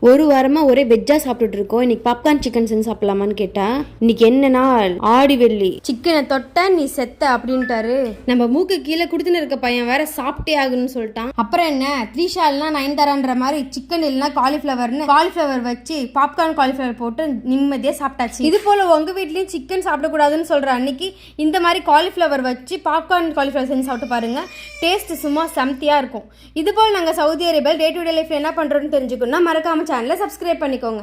ஒரு வாரமா ஒரே வெஜ்ஜா சாப்பிட்டுட்டு இருக்கோம். இன்னைக்கு பாப்கார்ன் சிக்கன் செஞ்சு சாப்பிடலாமான்னு கேட்டா, இன்னைக்கு என்ன நாள்? ஆடி வெள்ளி. சிக்கனை தொட்ட நீ செத்த அப்படின்ட்டாரு. நம்ம மூக்கு கீழே குடுத்துன்னு இருக்க பையன் வேற சாப்பிட்டே ஆகுன்னு சொல்லிட்டான். அப்புறம் என்ன, த்ரீஷா இல்லைனா நயன்தாரான்ற மாதிரி சிக்கன் இல்லைனா காலிஃபிளவர்னு காலிஃபிளவர் வச்சு பாப்கார்ன் காலிஃபிளவர் போட்டு நிம்மதியா சாப்பிட்டாச்சு. இது போல உங்க வீட்லயும் சிக்கன் சாப்பிடக்கூடாதுன்னு சொல்ற அன்னைக்கு இந்த மாதிரி காலிஃபிளவர் வச்சு பாப்கார்ன் காலிஃபிளவர் செஞ்சு சாப்பிட்டு பாருங்க. டேஸ்ட் சும்மா செம்தியா இருக்கும். இது போல் நாங்கள் சவுதி அரேபியாவில் டே டு டே லைஃப்ல என்ன பண்றோம்னு தெரிஞ்சுக்கணும்னா மறக்காம சேனலை சப்ஸ்கிரைப் பண்ணிக்கோங்க.